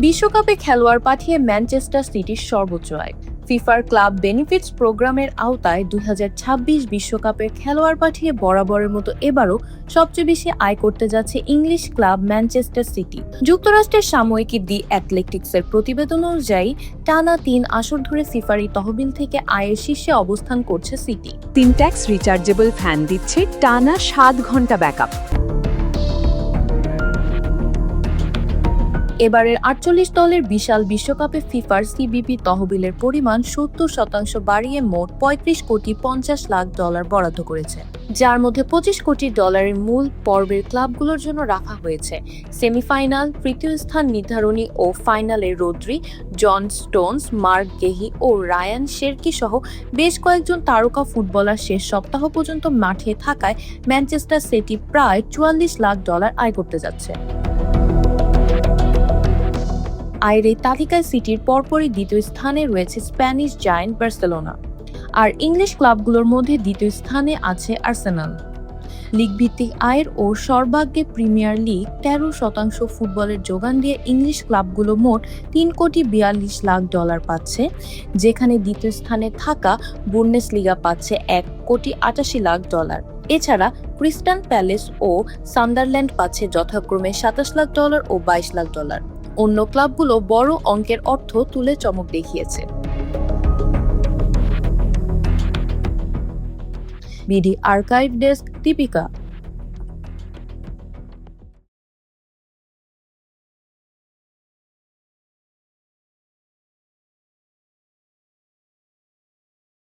বিশ্বকাপে খেলোয়াড় পাঠিয়ে ম্যানচেস্টার সিটির সর্বোচ্চ আয়। ফিফার ক্লাব বেনিফিটস প্রোগ্রামের আওতায় 2026 বিশ্বকাপের খেলোয়াড় পাঠিয়ে বরাবরের মতো এবারও সবচেয়ে বেশি আয় করতে যাচ্ছে ইংলিশ ক্লাব ম্যানচেস্টার সিটি। যুক্তরাষ্ট্রের সাময়িকী দি অ্যাথলেটিক্সের প্রতিবেদন অনুযায়ী টানা 3 আসর ধরে ফিফার এই তহবিল থেকে আয়ের শীর্ষে অবস্থান করছে সিটি। সিনট্যাক্স রিচার্জেবল ফ্যান দিচ্ছে টানা 7 ঘন্টা ব্যাকআপ। এবারের 48 দলের বিশাল বিশ্বকাপে ফিফার সিবিপি তহবিলের পরিমাণ 70% বাড়িয়ে মোট 35 কোটি 50 লাখ ডলার বরাদ্দ করেছে, যার মধ্যে 25 কোটি ডলারের মূল পর্বের ক্লাবগুলোর জন্য রাখা হয়েছে। সেমিফাইনাল, তৃতীয় স্থান নির্ধারণী ও ফাইনালে Rodri, John Stones, Marc Guehi ও রায়ান শেরকি সহ বেশ কয়েকজন তারকা ফুটবলার শেষ সপ্তাহ পর্যন্ত মাঠে থাকায় ম্যানচেস্টার সিটি প্রায় 44 লাখ ডলার আয় করতে যাচ্ছে। আয়ের এই তালিকায় সিটির পরপরই দ্বিতীয় স্থানে রয়েছে স্প্যানিশ জায়ান্ট বার্সেলোনা, আর ইংলিশ ক্লাবগুলোর মধ্যে দ্বিতীয় স্থানে আছে আর্সেনাল। লিগ ভিত্তিক আয়ের ও সর্বাগ্রে প্রিমিয়ার লিগ 13% ফুটবলের যোগান দিয়ে ইংলিশ ক্লাবগুলো মোট 3 কোটি 42 লাখ ডলার পাচ্ছে, যেখানে দ্বিতীয় স্থানে থাকা বুন্দেসলিগা পাচ্ছে 1 কোটি 88 লাখ ডলার। এছাড়া ক্রিস্টাল প্যালেস ও সান্ডারল্যান্ড পাচ্ছে যথাক্রমে 27 লাখ ডলার ও 22 লাখ ডলার। অন্য ক্লাবগুলো বড় অঙ্কের অর্থ তুলে চমক দেখিয়েছে। BD archive desk, Deepika.